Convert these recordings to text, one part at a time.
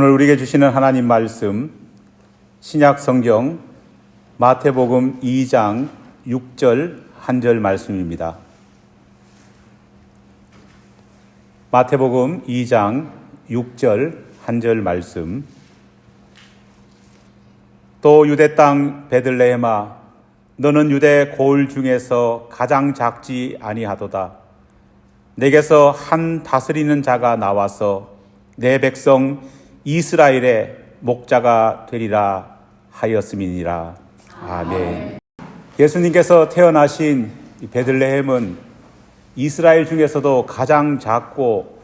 오늘 우리에게 주시는 하나님 말씀, 신약 성경 마태복음 2장 6절 한 절 말씀입니다. 마태복음 2장 6절 한 절 말씀. 또 유대 땅 베들레헴아, 너는 유대 고을 중에서 가장 작지 아니하도다. 내게서 한 다스리는 자가 나와서 내 백성 이스라엘의 목자가 되리라 하였음이니라. 아멘. 예수님께서 태어나신 베들레헴은 이스라엘 중에서도 가장 작고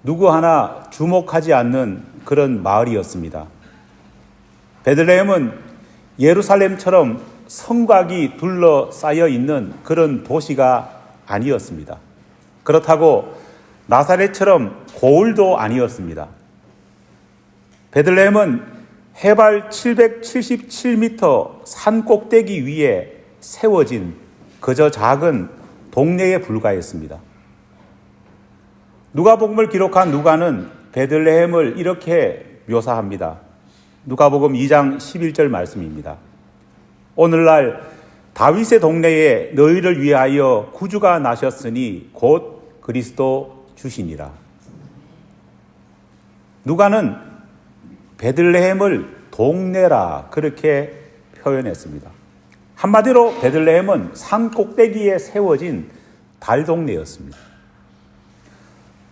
누구 하나 주목하지 않는 그런 마을이었습니다. 베들레헴은 예루살렘처럼 성곽이 둘러싸여 있는 그런 도시가 아니었습니다. 그렇다고 나사렛처럼 고을도 아니었습니다. 베들레헴은 해발 777m 산 꼭대기 위에 세워진 그저 작은 동네에 불과했습니다. 누가복음을 기록한 누가는 베들레헴을 이렇게 묘사합니다. 누가복음 2장 11절 말씀입니다. 오늘날 다윗의 동네에 너희를 위하여 구주가 나셨으니 곧 그리스도 주시니라. 누가는 베들레헴을 동네라 그렇게 표현했습니다. 한마디로 베들레헴은 산 꼭대기에 세워진 달동네였습니다.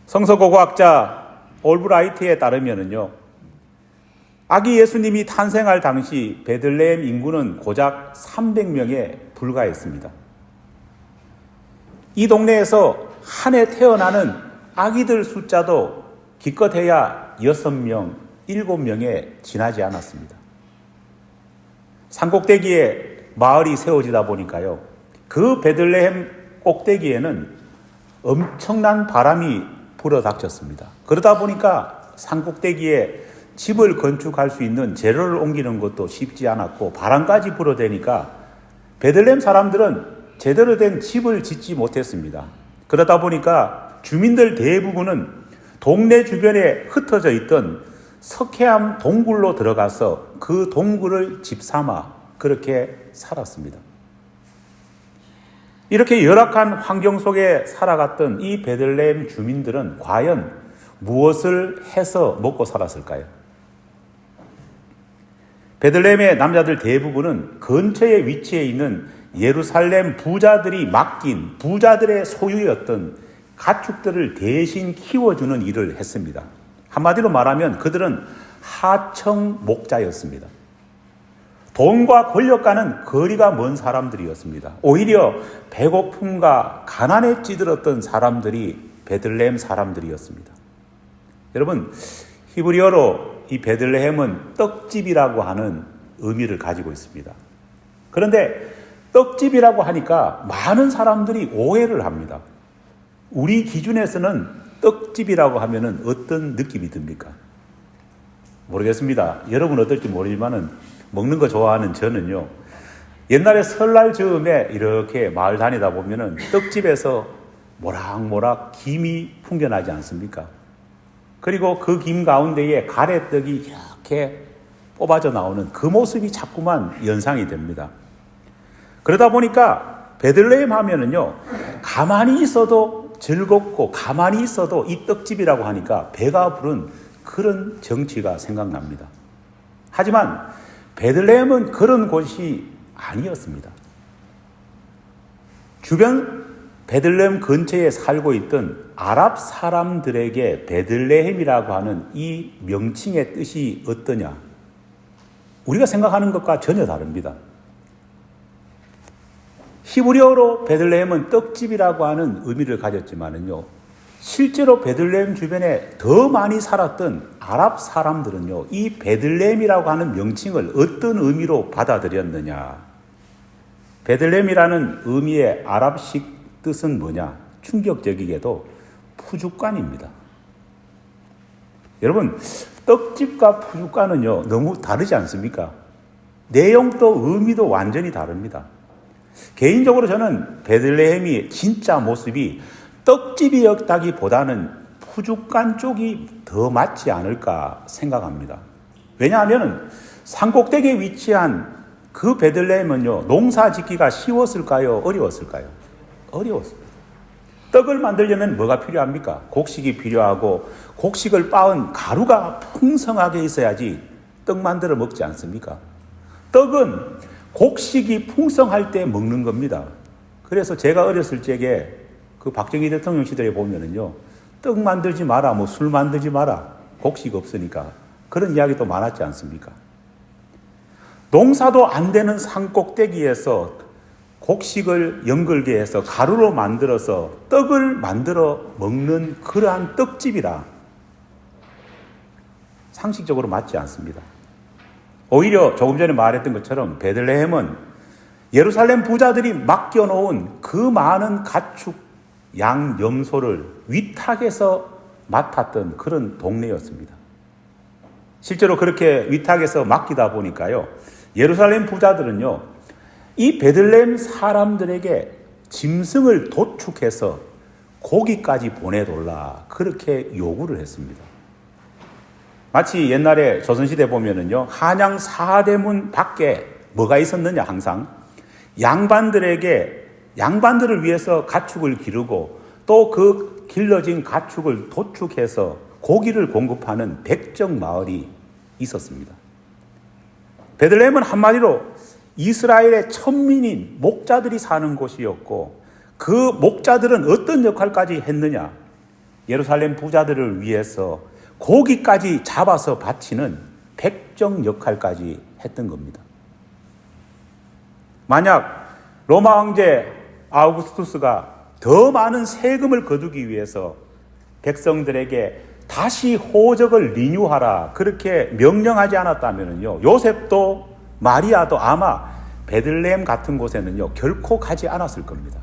성서고고학자 올브라이트에 따르면요, 아기 예수님이 탄생할 당시 베들레헴 인구는 고작 300명에 불과했습니다. 이 동네에서 한 해 태어나는 아기들 숫자도 기껏해야 6명, 7명에 지나지 않았습니다. 산꼭대기에 마을이 세워지다 보니까요, 그 베들레헴 꼭대기에는 엄청난 바람이 불어닥쳤습니다. 그러다 보니까 산꼭대기에 집을 건축할 수 있는 재료를 옮기는 것도 쉽지 않았고 바람까지 불어대니까 베들레헴 사람들은 제대로 된 집을 짓지 못했습니다. 그러다 보니까 주민들 대부분은 동네 주변에 흩어져 있던 석회암 동굴로 들어가서 그 동굴을 집 삼아 그렇게 살았습니다. 이렇게 열악한 환경 속에 살아갔던 이 베들레헴 주민들은 과연 무엇을 해서 먹고 살았을까요? 베들레헴의 남자들 대부분은 근처에 위치해 있는 예루살렘 부자들이 맡긴 부자들의 소유였던 가축들을 대신 키워주는 일을 했습니다. 한마디로 말하면 그들은 하청 목자였습니다. 돈과 권력과는 거리가 먼 사람들이었습니다. 오히려 배고픔과 가난에 찌들었던 사람들이 베들레헴 사람들이었습니다. 여러분, 히브리어로 이 베들레헴은 떡집이라고 하는 의미를 가지고 있습니다. 그런데 떡집이라고 하니까 많은 사람들이 오해를 합니다. 우리 기준에서는 떡집이라고 하면은 어떤 느낌이 듭니까? 모르겠습니다. 여러분 어떨지 모르지만은 먹는 거 좋아하는 저는요, 옛날에 설날 즈음에 이렇게 마을 다니다 보면은 떡집에서 모락모락 김이 풍겨나지 않습니까? 그리고 그 김 가운데에 가래떡이 이렇게 뽑아져 나오는 그 모습이 자꾸만 연상이 됩니다. 그러다 보니까 베들레헴 하면은요, 가만히 있어도 즐겁고 가만히 있어도 이 떡집이라고 하니까 배가 부른 그런 정취가 생각납니다. 하지만 베들레헴은 그런 곳이 아니었습니다. 주변 베들레헴 근처에 살고 있던 아랍 사람들에게 베들레헴이라고 하는 이 명칭의 뜻이 어떠냐? 우리가 생각하는 것과 전혀 다릅니다. 히브리어로 베들레헴은 떡집이라고 하는 의미를 가졌지만은요, 실제로 베들레헴 주변에 더 많이 살았던 아랍 사람들은요, 이 베들레헴이라고 하는 명칭을 어떤 의미로 받아들였느냐? 베들레헴이라는 의미의 아랍식 뜻은 뭐냐? 충격적이게도 푸주간입니다. 여러분, 떡집과 푸주간은요, 너무 다르지 않습니까? 내용도 의미도 완전히 다릅니다. 개인적으로 저는 베들레헴이 진짜 모습이 떡집이었다기보다는 후죽간 쪽이 더 맞지 않을까 생각합니다. 왜냐하면 산꼭대기에 위치한 그 베들레헴은요, 농사 짓기가 쉬웠을까요? 어려웠을까요? 어려웠습니다. 떡을 만들려면 뭐가 필요합니까? 곡식이 필요하고 곡식을 빻은 가루가 풍성하게 있어야지 떡 만들어 먹지 않습니까? 떡은 곡식이 풍성할 때 먹는 겁니다. 그래서 제가 어렸을 적에 그 박정희 대통령 시대에 보면은요, 떡 만들지 마라, 뭐 술 만들지 마라, 곡식 없으니까 그런 이야기도 많았지 않습니까? 농사도 안 되는 산꼭대기에서 곡식을 연글게 해서 가루로 만들어서 떡을 만들어 먹는 그러한 떡집이라 상식적으로 맞지 않습니다. 오히려 조금 전에 말했던 것처럼 베들레헴은 예루살렘 부자들이 맡겨놓은 그 많은 가축, 양, 염소를 위탁해서 맡았던 그런 동네였습니다. 실제로 그렇게 위탁해서 맡기다 보니까요, 예루살렘 부자들은요, 이 베들레헴 사람들에게 짐승을 도축해서 고기까지 보내달라 그렇게 요구를 했습니다. 마치 옛날에 조선시대 보면은요, 한양 사대문 밖에 뭐가 있었느냐, 항상 양반들을 위해서 가축을 기르고 또 그 길러진 가축을 도축해서 고기를 공급하는 백정 마을이 있었습니다. 베들레헴은 한마디로 이스라엘의 천민인 목자들이 사는 곳이었고, 그 목자들은 어떤 역할까지 했느냐? 예루살렘 부자들을 위해서 고기까지 잡아서 바치는 백정 역할까지 했던 겁니다. 만약 로마 황제 아우구스투스가 더 많은 세금을 거두기 위해서 백성들에게 다시 호적을 리뉴하라 그렇게 명령하지 않았다면요, 요셉도 마리아도 아마 베들레헴 같은 곳에는요 결코 가지 않았을 겁니다.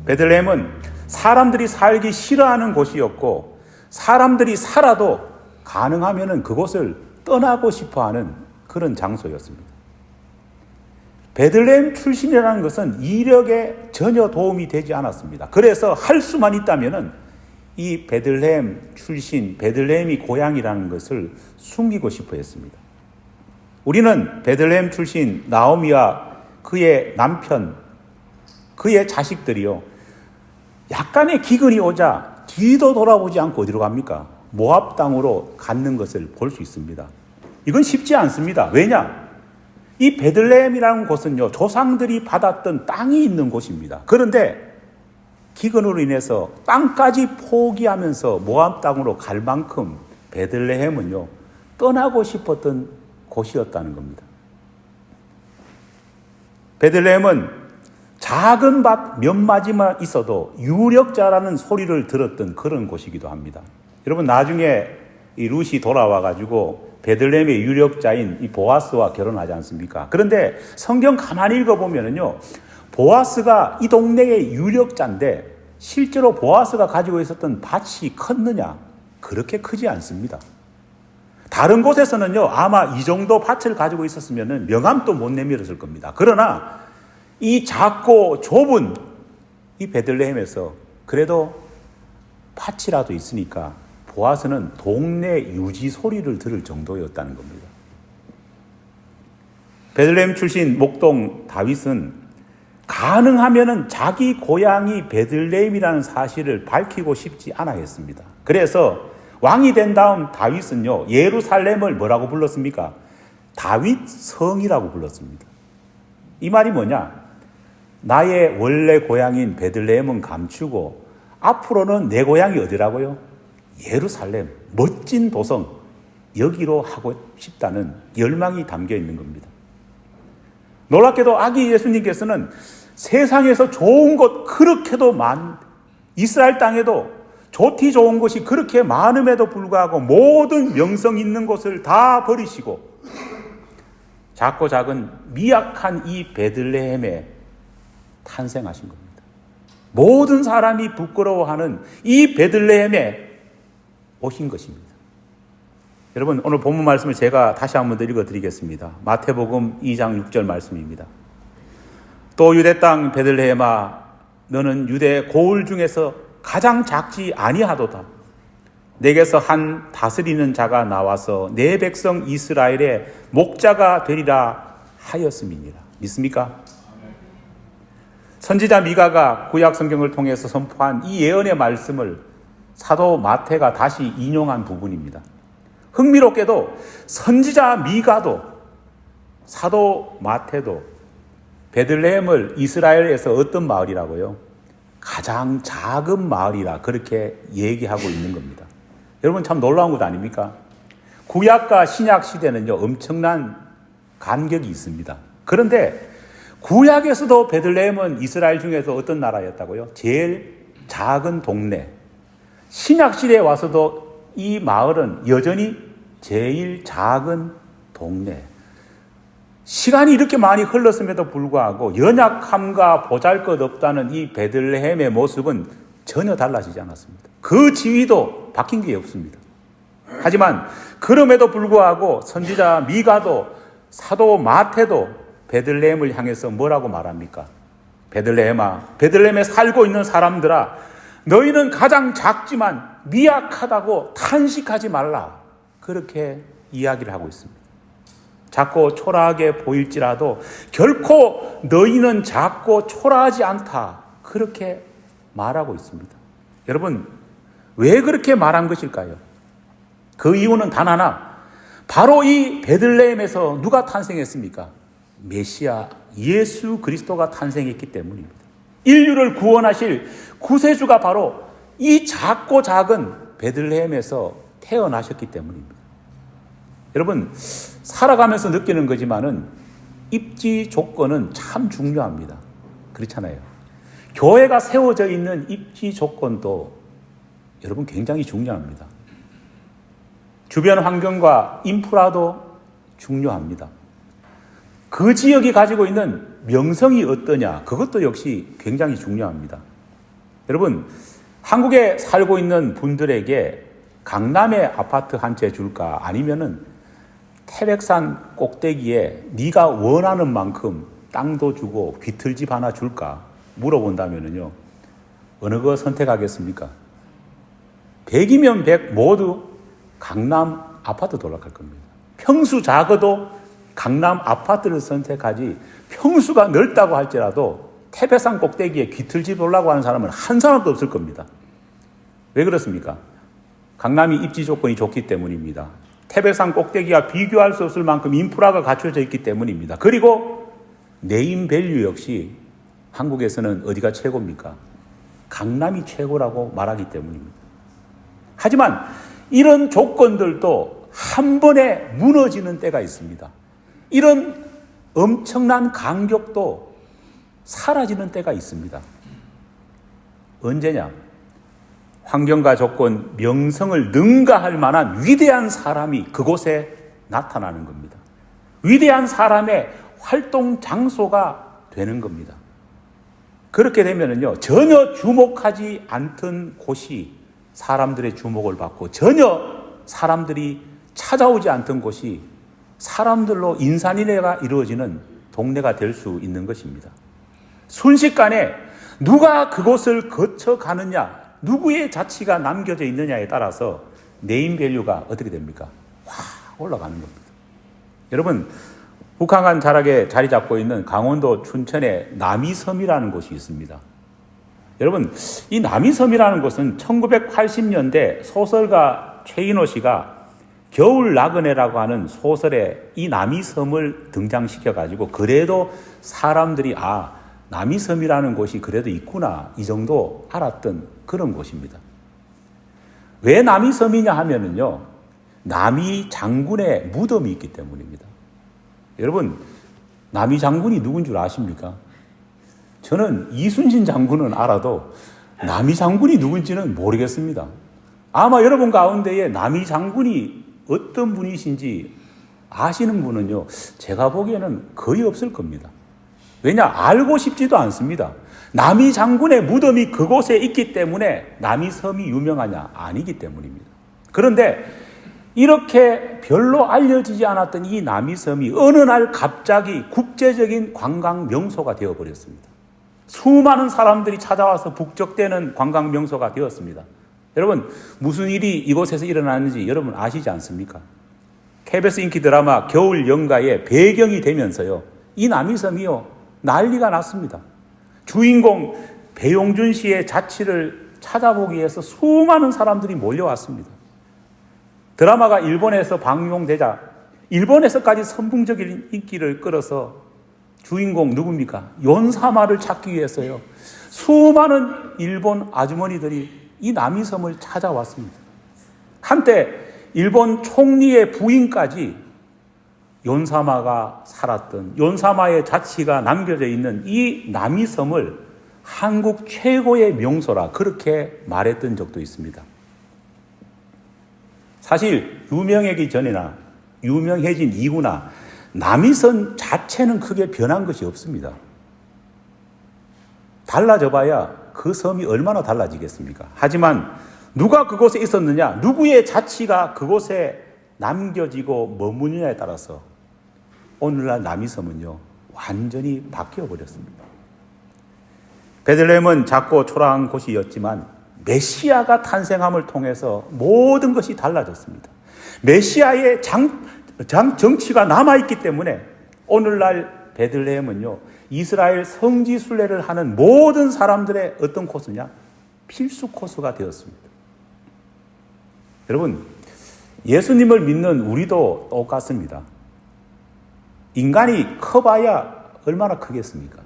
베들레헴은 사람들이 살기 싫어하는 곳이었고, 사람들이 살아도 가능하면은 그곳을 떠나고 싶어하는 그런 장소였습니다. 베들레헴 출신이라는 것은 이력에 전혀 도움이 되지 않았습니다. 그래서 할 수만 있다면은 이 베들레헴 출신, 베들레헴이 고향이라는 것을 숨기고 싶어 했습니다. 우리는 베들레헴 출신 나오미와 그의 남편, 그의 자식들이요, 약간의 기근이 오자 뒤도 돌아보지 않고 어디로 갑니까? 모압 땅으로 갔는 것을 볼 수 있습니다. 이건 쉽지 않습니다. 왜냐? 이 베들레헴이라는 곳은요, 조상들이 받았던 땅이 있는 곳입니다. 그런데 기근으로 인해서 땅까지 포기하면서 모압 땅으로 갈 만큼 베들레헴은요, 떠나고 싶었던 곳이었다는 겁니다. 베들레헴은 작은 밭 몇 마디만 있어도 유력자라는 소리를 들었던 그런 곳이기도 합니다. 여러분, 나중에 이 룻이 돌아와가지고 베들레헴의 유력자인 이 보아스와 결혼하지 않습니까? 그런데 성경 가만히 읽어보면은요, 보아스가 이 동네의 유력자인데 실제로 보아스가 가지고 있었던 밭이 컸느냐? 그렇게 크지 않습니다. 다른 곳에서는요, 아마 이 정도 밭을 가지고 있었으면 명함도 못 내밀었을 겁니다. 그러나 이 작고 좁은 이 베들레헴에서 그래도 밭이라도 있으니까 보아스는 동네 유지 소리를 들을 정도였다는 겁니다. 베들레헴 출신 목동 다윗은 가능하면은 자기 고향이 베들레헴이라는 사실을 밝히고 싶지 않아 했습니다. 그래서 왕이 된 다음 다윗은요, 예루살렘을 뭐라고 불렀습니까? 다윗 성이라고 불렀습니다. 이 말이 뭐냐? 나의 원래 고향인 베들레헴은 감추고 앞으로는 내 고향이 어디라고요? 예루살렘, 멋진 도성, 여기로 하고 싶다는 열망이 담겨 있는 겁니다. 놀랍게도 아기 예수님께서는 세상에서 좋은 곳 그렇게도 이스라엘 땅에도 좋디 좋은 곳이 그렇게 많음에도 불구하고 모든 명성 있는 곳을 다 버리시고 작고 작은 미약한 이 베들레헴에 탄생하신 겁니다. 모든 사람이 부끄러워하는 이 베들레헴에 오신 것입니다. 여러분, 오늘 본문 말씀을 제가 다시 한번 읽어드리겠습니다. 마태복음 2장 6절 말씀입니다. 또 유대 땅 베들레헴아, 너는 유대 고을 중에서 가장 작지 아니하도다. 내게서 한 다스리는 자가 나와서 내 백성 이스라엘의 목자가 되리라 하였음이니라. 믿습니까? 선지자 미가가 구약 성경을 통해서 선포한 이 예언의 말씀을 사도 마태가 다시 인용한 부분입니다. 흥미롭게도 선지자 미가도 사도 마태도 베들레헴을 이스라엘에서 어떤 마을이라고요? 가장 작은 마을이라 그렇게 얘기하고 있는 겁니다. 여러분 참 놀라운 것 아닙니까? 구약과 신약 시대는요 엄청난 간격이 있습니다. 그런데 구약에서도 베들레헴은 이스라엘 중에서 어떤 나라였다고요? 제일 작은 동네. 신약 시대에 와서도 이 마을은 여전히 제일 작은 동네. 시간이 이렇게 많이 흘렀음에도 불구하고 연약함과 보잘것없다는 이 베들레헴의 모습은 전혀 달라지지 않았습니다. 그 지위도 바뀐 게 없습니다. 하지만 그럼에도 불구하고 선지자 미가도 사도 마태도 베들레헴을 향해서 뭐라고 말합니까? 베들레헴아, 베들레헴에 살고 있는 사람들아, 너희는 가장 작지만 미약하다고 탄식하지 말라. 그렇게 이야기를 하고 있습니다. 작고 초라하게 보일지라도 결코 너희는 작고 초라하지 않다. 그렇게 말하고 있습니다. 여러분, 왜 그렇게 말한 것일까요? 그 이유는 단 하나. 바로 이 베들레헴에서 누가 탄생했습니까? 메시아 예수 그리스도가 탄생했기 때문입니다. 인류를 구원하실 구세주가 바로 이 작고 작은 베들레헴에서 태어나셨기 때문입니다. 여러분, 살아가면서 느끼는 거지만은 입지 조건은 참 중요합니다. 그렇잖아요. 교회가 세워져 있는 입지 조건도 여러분 굉장히 중요합니다. 주변 환경과 인프라도 중요합니다. 그 지역이 가지고 있는 명성이 어떠냐, 그것도 역시 굉장히 중요합니다. 여러분, 한국에 살고 있는 분들에게 강남에 아파트 한 채 줄까? 아니면은 태백산 꼭대기에 네가 원하는 만큼 땅도 주고 귀틀집 하나 줄까? 물어본다면요, 어느 거 선택하겠습니까? 100이면 100 모두 강남 아파트 돌아갈 겁니다. 평수 작아도 강남 아파트를 선택하지, 평수가 넓다고 할지라도 태백산 꼭대기에 귀틀집 올라고 하는 사람은 한 사람도 없을 겁니다. 왜 그렇습니까? 강남이 입지 조건이 좋기 때문입니다. 태백산 꼭대기와 비교할 수 없을 만큼 인프라가 갖춰져 있기 때문입니다. 그리고 네임밸류 역시 한국에서는 어디가 최고입니까? 강남이 최고라고 말하기 때문입니다. 하지만 이런 조건들도 한 번에 무너지는 때가 있습니다. 이런 엄청난 간격도 사라지는 때가 있습니다. 언제냐? 환경과 조건, 명성을 능가할 만한 위대한 사람이 그곳에 나타나는 겁니다. 위대한 사람의 활동 장소가 되는 겁니다. 그렇게 되면은요, 전혀 주목하지 않던 곳이 사람들의 주목을 받고, 전혀 사람들이 찾아오지 않던 곳이 사람들로 인산인해가 이루어지는 동네가 될 수 있는 것입니다. 순식간에 누가 그곳을 거쳐가느냐, 누구의 자취가 남겨져 있느냐에 따라서 네임밸류가 어떻게 됩니까? 확 올라가는 겁니다. 여러분, 북한간 자락에 자리 잡고 있는 강원도 춘천에 남이섬이라는 곳이 있습니다. 여러분, 이 남이섬이라는 곳은 1980년대 소설가 최인호 씨가 겨울 나그네라고 하는 소설에 이 남이섬을 등장시켜가지고 그래도 사람들이 남이섬이라는 곳이 그래도 있구나, 이 정도 알았던 그런 곳입니다. 왜 남이섬이냐 하면은요, 남이 장군의 무덤이 있기 때문입니다. 여러분, 남이 장군이 누군 줄 아십니까? 저는 이순신 장군은 알아도 남이 장군이 누군지는 모르겠습니다. 아마 여러분 가운데에 남이 장군이 어떤 분이신지 아시는 분은요, 제가 보기에는 거의 없을 겁니다. 왜냐? 알고 싶지도 않습니다. 남이 장군의 무덤이 그곳에 있기 때문에 남이섬이 유명하냐? 아니기 때문입니다. 그런데 이렇게 별로 알려지지 않았던 이 남이섬이 어느 날 갑자기 국제적인 관광 명소가 되어버렸습니다. 수많은 사람들이 찾아와서 북적대는 관광 명소가 되었습니다. 여러분, 무슨 일이 이곳에서 일어나는지 여러분 아시지 않습니까? KBS 인기 드라마 겨울 연가의 배경이 되면서요, 이 남이섬이요, 난리가 났습니다. 주인공 배용준 씨의 자취를 찾아보기 위해서 수많은 사람들이 몰려왔습니다. 드라마가 일본에서 방영되자 일본에서까지 선풍적인 인기를 끌어서 주인공 누굽니까? 연사마를 찾기 위해서요, 수많은 일본 아주머니들이 이 남이섬을 찾아왔습니다. 한때 일본 총리의 부인까지 연사마가 살았던, 연사마의 자취가 남겨져 있는 이 남이섬을 한국 최고의 명소라 그렇게 말했던 적도 있습니다. 사실 유명해지기 전이나 유명해진 이후나 남이섬 자체는 크게 변한 것이 없습니다. 달라져 봐야 그 섬이 얼마나 달라지겠습니까? 하지만 누가 그곳에 있었느냐, 누구의 자취가 그곳에 남겨지고 머무느냐에 따라서 오늘날 남이섬은요, 완전히 바뀌어 버렸습니다. 베들레헴은 작고 초라한 곳이었지만 메시아가 탄생함을 통해서 모든 것이 달라졌습니다. 메시아의 정치가 남아있기 때문에 오늘날 베들레헴은요, 이스라엘 성지 순례를 하는 모든 사람들의 어떤 코스냐? 필수 코스가 되었습니다. 여러분, 예수님을 믿는 우리도 똑같습니다. 인간이 커봐야 얼마나 크겠습니까?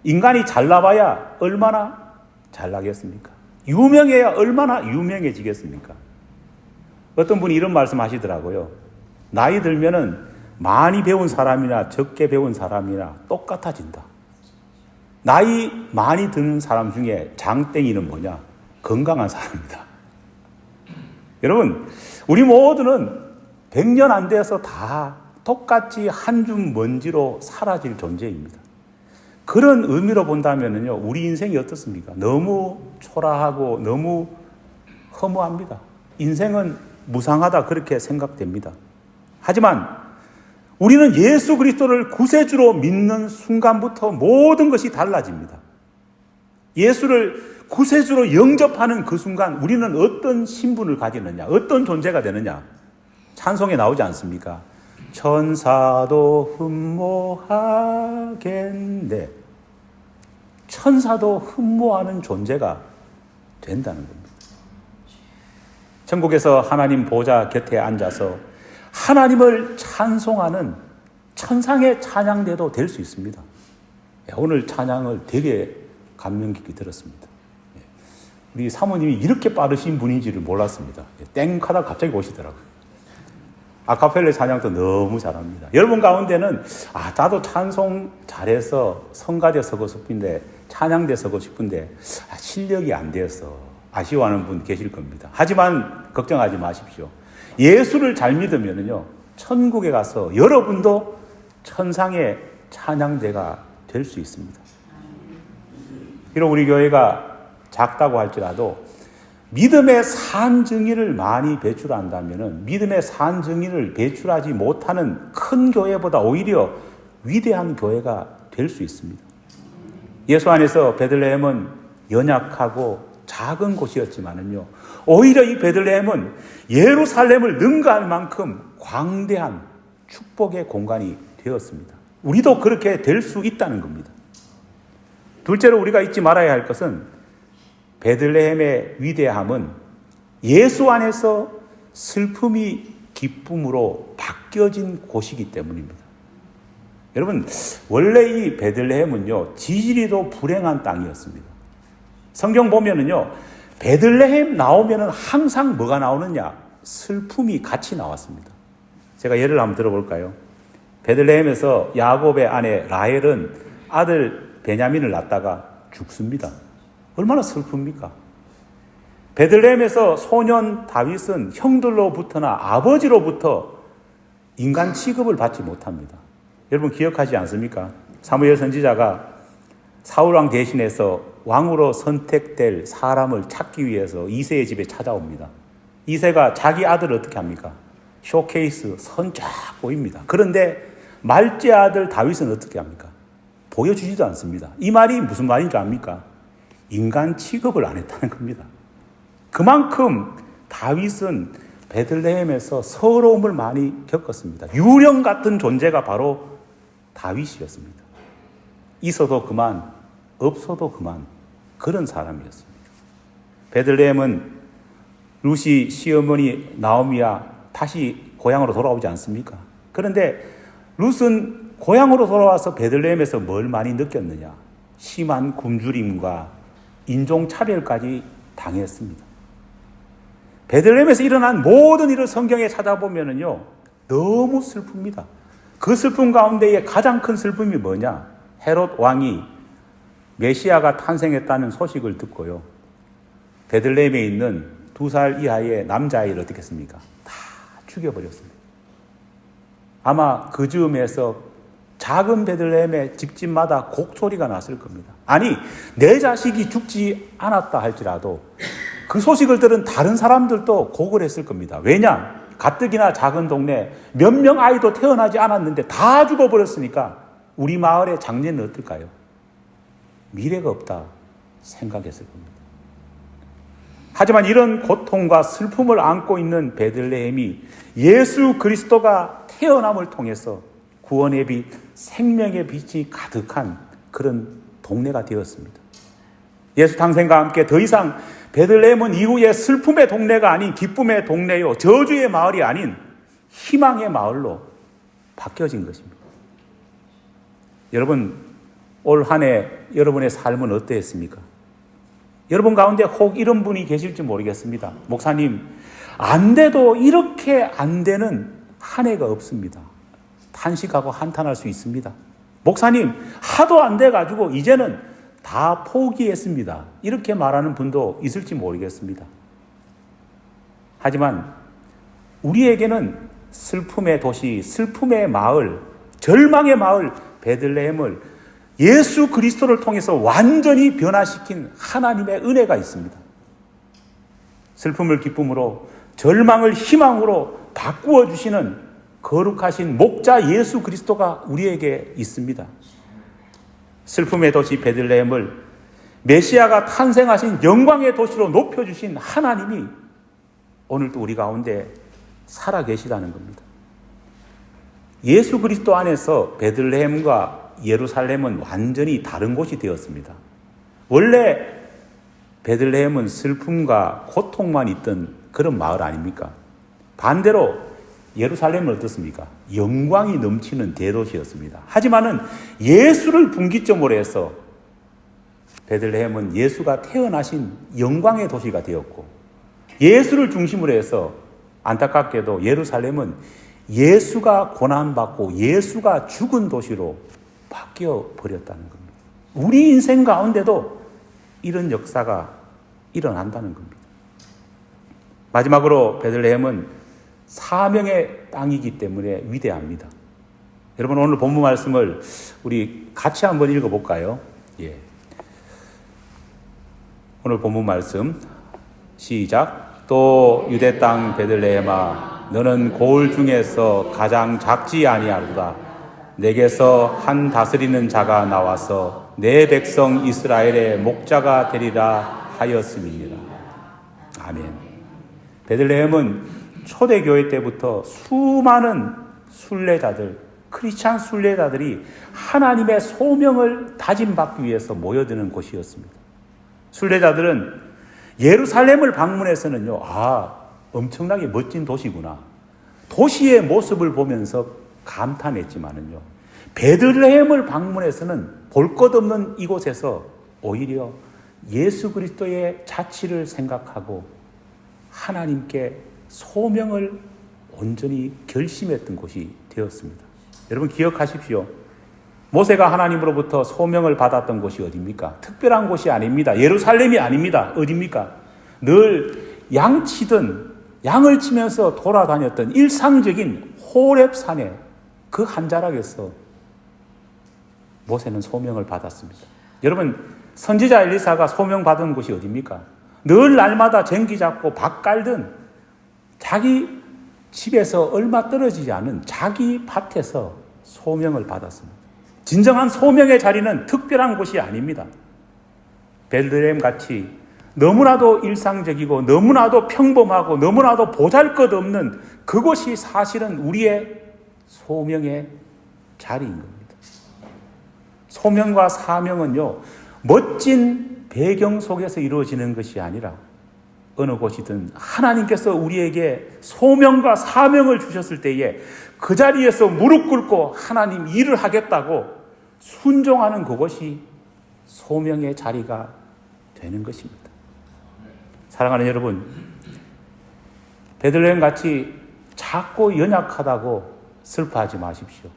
인간이 잘나봐야 얼마나 잘나겠습니까? 유명해야 얼마나 유명해지겠습니까? 어떤 분이 이런 말씀 하시더라고요. 나이 들면은 많이 배운 사람이나 적게 배운 사람이나 똑같아진다. 나이 많이 드는 사람 중에 장땡이는 뭐냐? 건강한 사람이다. 여러분, 우리 모두는 100년 안 돼서 다 똑같이 한 줌 먼지로 사라질 존재입니다. 그런 의미로 본다면요, 우리 인생이 어떻습니까? 너무 초라하고 너무 허무합니다. 인생은 무상하다 그렇게 생각됩니다. 하지만 우리는 예수 그리스도를 구세주로 믿는 순간부터 모든 것이 달라집니다. 예수를 구세주로 영접하는 그 순간 우리는 어떤 신분을 가지느냐, 어떤 존재가 되느냐, 찬송에 나오지 않습니까? 천사도 흠모하겠네. 천사도 흠모하는 존재가 된다는 겁니다. 천국에서 하나님 보좌 곁에 앉아서 하나님을 찬송하는 천상의 찬양대도 될 수 있습니다. 오늘 찬양을 되게 감명 깊게 들었습니다. 우리 사모님이 이렇게 빠르신 분인지를 몰랐습니다. 땡하다 갑자기 오시더라고요. 아카펠라 찬양도 너무 잘합니다. 여러분 가운데는 나도 찬송 잘해서 성가대 서고 싶은데, 찬양대 서고 싶은데 실력이 안 돼서 아쉬워하는 분 계실 겁니다. 하지만 걱정하지 마십시오. 예수를 잘 믿으면요, 천국에 가서 여러분도 천상의 찬양대가 될 수 있습니다. 비록 우리 교회가 작다고 할지라도 믿음의 산증인을 많이 배출한다면 믿음의 산증인을 배출하지 못하는 큰 교회보다 오히려 위대한 교회가 될 수 있습니다. 예수 안에서 베들레헴은 연약하고 작은 곳이었지만은요, 오히려 이 베들레헴은 예루살렘을 능가할 만큼 광대한 축복의 공간이 되었습니다. 우리도 그렇게 될 수 있다는 겁니다. 둘째로 우리가 잊지 말아야 할 것은 베들레헴의 위대함은 예수 안에서 슬픔이 기쁨으로 바뀌어진 곳이기 때문입니다. 여러분, 원래 이 베들레헴은요, 지지리도 불행한 땅이었습니다. 성경 보면은요, 베들레헴 나오면은 항상 뭐가 나오느냐? 슬픔이 같이 나왔습니다. 제가 예를 한번 들어볼까요? 베들레헴에서 야곱의 아내 라헬은 아들 베냐민을 낳다가 죽습니다. 얼마나 슬픕니까? 베들레헴에서 소년 다윗은 형들로부터나 아버지로부터 인간 취급을 받지 못합니다. 여러분 기억하지 않습니까? 사무엘 선지자가 사울왕 대신해서 왕으로 선택될 사람을 찾기 위해서 이새의 집에 찾아옵니다. 이새가 자기 아들을 어떻게 합니까? 쇼케이스 선 쫙 보입니다. 그런데 말째 아들 다윗은 어떻게 합니까? 보여주지도 않습니다. 이 말이 무슨 말인 줄 압니까? 인간 취급을 안 했다는 겁니다. 그만큼 다윗은 베들레헴에서 서러움을 많이 겪었습니다. 유령 같은 존재가 바로 다윗이었습니다. 있어도 그만, 없어도 그만, 그런 사람이었습니다. 베들레헴은 룻이 시어머니 나오미야 다시 고향으로 돌아오지 않습니까? 그런데 룻은 고향으로 돌아와서 베들레헴에서 뭘 많이 느꼈느냐? 심한 굶주림과 인종차별까지 당했습니다. 베들레헴에서 일어난 모든 일을 성경에 찾아보면요, 너무 슬픕니다. 그 슬픔 가운데에 가장 큰 슬픔이 뭐냐? 헤롯 왕이 메시아가 탄생했다는 소식을 듣고요, 베들레헴에 있는 2살 이하의 남자아이를 어떻게 했습니까? 다 죽여버렸습니다. 아마 그 즈음에서 작은 베들레헴의 집집마다 곡소리가 났을 겁니다. 아니, 내 자식이 죽지 않았다 할지라도 그 소식을 들은 다른 사람들도 곡을 했을 겁니다. 왜냐? 가뜩이나 작은 동네 몇 명 아이도 태어나지 않았는데 다 죽어버렸으니까 우리 마을의 장례는 어떨까요? 미래가 없다 생각했을 겁니다. 하지만 이런 고통과 슬픔을 안고 있는 베들레헴이 예수 그리스도가 태어남을 통해서 구원의 빛, 생명의 빛이 가득한 그런 동네가 되었습니다. 예수 탄생과 함께 더 이상 베들레헴은 이후에 슬픔의 동네가 아닌 기쁨의 동네요, 저주의 마을이 아닌 희망의 마을로 바뀌어진 것입니다. 여러분, 올 한 해 여러분의 삶은 어떠했습니까? 여러분 가운데 혹 이런 분이 계실지 모르겠습니다. 목사님, 안 돼도 이렇게 안 되는 한 해가 없습니다. 탄식하고 한탄할 수 있습니다. 목사님, 하도 안 돼가지고 이제는 다 포기했습니다. 이렇게 말하는 분도 있을지 모르겠습니다. 하지만 우리에게는 슬픔의 도시, 슬픔의 마을, 절망의 마을 베들레헴을 예수 그리스도를 통해서 완전히 변화시킨 하나님의 은혜가 있습니다. 슬픔을 기쁨으로, 절망을 희망으로 바꾸어 주시는 거룩하신 목자 예수 그리스도가 우리에게 있습니다. 슬픔의 도시 베들레헴을 메시아가 탄생하신 영광의 도시로 높여주신 하나님이 오늘도 우리 가운데 살아계시다는 겁니다. 예수 그리스도 안에서 베들레헴과 예루살렘은 완전히 다른 곳이 되었습니다. 원래 베들레헴은 슬픔과 고통만 있던 그런 마을 아닙니까? 반대로 예루살렘은 어떻습니까? 영광이 넘치는 대도시였습니다. 하지만은 예수를 분기점으로 해서 베들레헴은 예수가 태어나신 영광의 도시가 되었고, 예수를 중심으로 해서 안타깝게도 예루살렘은 예수가 고난받고 예수가 죽은 도시로 바뀌어 버렸다는 겁니다. 우리 인생 가운데도 이런 역사가 일어난다는 겁니다. 마지막으로 베들레헴은 사명의 땅이기 때문에 위대합니다. 여러분, 오늘 본문 말씀을 우리 같이 한번 읽어볼까요? 예. 오늘 본문 말씀 시작. 또 유대 땅 베들레헴아, 너는 고을 중에서 가장 작지 아니하도다. 내게서 한 다스리는 자가 나와서 내 백성 이스라엘의 목자가 되리라 하였음이니라. 아멘. 베들레헴은 초대교회 때부터 수많은 순례자들, 크리스찬 순례자들이 하나님의 소명을 다짐받기 위해서 모여드는 곳이었습니다. 순례자들은 예루살렘을 방문해서는요, 엄청나게 멋진 도시구나, 도시의 모습을 보면서 감탄했지만은요, 베들레헴을 방문해서는 볼 것 없는 이곳에서 오히려 예수 그리스도의 자취를 생각하고 하나님께 소명을 온전히 결심했던 곳이 되었습니다. 여러분 기억하십시오. 모세가 하나님으로부터 소명을 받았던 곳이 어디입니까? 특별한 곳이 아닙니다. 예루살렘이 아닙니다. 어디입니까? 늘 양치던, 양을 치면서 돌아다녔던 일상적인 호렙산에 그 한 자락에서 모세는 소명을 받았습니다. 여러분, 선지자 엘리사가 소명받은 곳이 어디입니까? 늘 날마다 쟁기 잡고 밥 깔던 자기 집에서 얼마 떨어지지 않은 자기 밭에서 소명을 받았습니다. 진정한 소명의 자리는 특별한 곳이 아닙니다. 베들레헴 같이 너무나도 일상적이고 너무나도 평범하고 너무나도 보잘것없는 그곳이 사실은 우리의 소명의 자리인 겁니다. 소명과 사명은요, 멋진 배경 속에서 이루어지는 것이 아니라 어느 곳이든 하나님께서 우리에게 소명과 사명을 주셨을 때에 그 자리에서 무릎 꿇고 하나님 일을 하겠다고 순종하는 그것이 소명의 자리가 되는 것입니다. 사랑하는 여러분, 베들레헴 같이 작고 연약하다고 슬퍼하지 마십시오.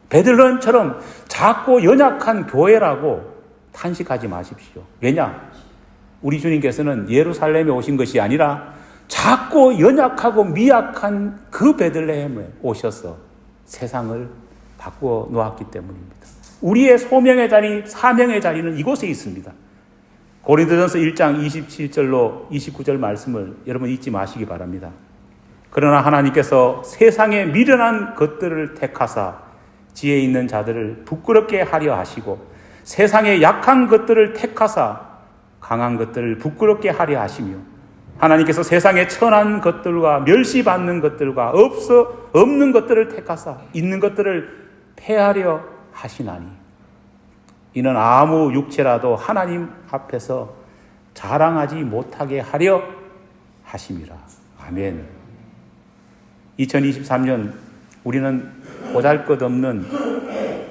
베들레헴처럼 작고 연약한 교회라고 탄식하지 마십시오. 왜냐? 우리 주님께서는 예루살렘에 오신 것이 아니라 작고 연약하고 미약한 그 베들레헴에 오셔서 세상을 바꾸어 놓았기 때문입니다. 우리의 소명의 자리, 사명의 자리는 이곳에 있습니다. 고린도전서 1장 27절로 29절 말씀을 여러분 잊지 마시기 바랍니다. 그러나 하나님께서 세상에 미련한 것들을 택하사 지혜 있는 자들을 부끄럽게 하려 하시고 세상에 약한 것들을 택하사 강한 것들을 부끄럽게 하려 하시며 하나님께서 세상에 천한 것들과 멸시받는 것들과 없는 것들을 택하사 있는 것들을 폐하려 하시나니 이는 아무 육체라도 하나님 앞에서 자랑하지 못하게 하려 하심이라. 아멘. 2023년 우리는 보잘것없는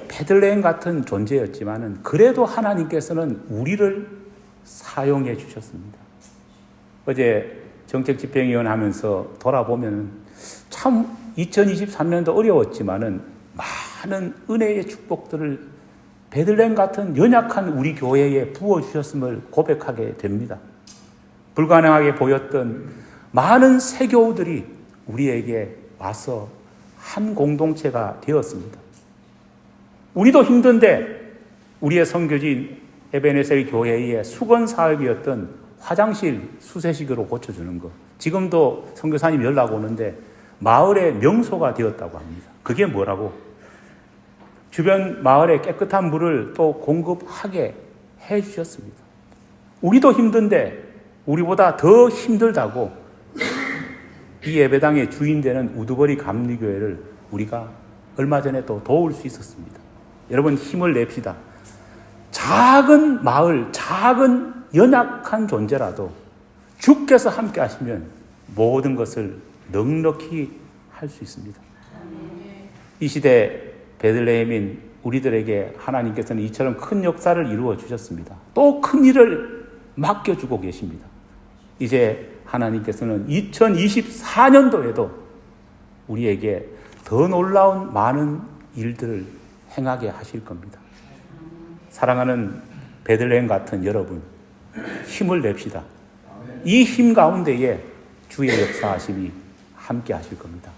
베들레헴 같은 존재였지만은 그래도 하나님께서는 우리를 사용해 주셨습니다. 어제 정책집행위원 하면서 돌아보면 참 2023년도 어려웠지만은 많은 은혜의 축복들을 베들레헴 같은 연약한 우리 교회에 부어주셨음을 고백하게 됩니다. 불가능하게 보였던 많은 세교우들이 우리에게 와서 한 공동체가 되었습니다. 우리도 힘든데 우리의 선교지인 에베네셀 교회의 수건 사업이었던 화장실 수세식으로 고쳐주는 것. 지금도 선교사님 연락 오는데 마을의 명소가 되었다고 합니다. 그게 뭐라고? 주변 마을에 깨끗한 물을 또 공급하게 해주셨습니다. 우리도 힘든데 우리보다 더 힘들다고 이 예배당의 주인 되는 우두머리 감리교회를 우리가 얼마 전에 또 도울 수 있었습니다. 여러분 힘을 냅시다. 작은 마을, 작은 연약한 존재라도 주께서 함께 하시면 모든 것을 넉넉히 할 수 있습니다. 이 시대 베들레헴인 우리들에게 하나님께서는 이처럼 큰 역사를 이루어 주셨습니다. 또 큰 일을 맡겨주고 계십니다. 이제 하나님께서는 2024년도에도 우리에게 더 놀라운 많은 일들을 행하게 하실 겁니다. 사랑하는 베들레헴 같은 여러분, 힘을 냅시다. 이 힘 가운데에 주의 역사하심이 함께 하실 겁니다.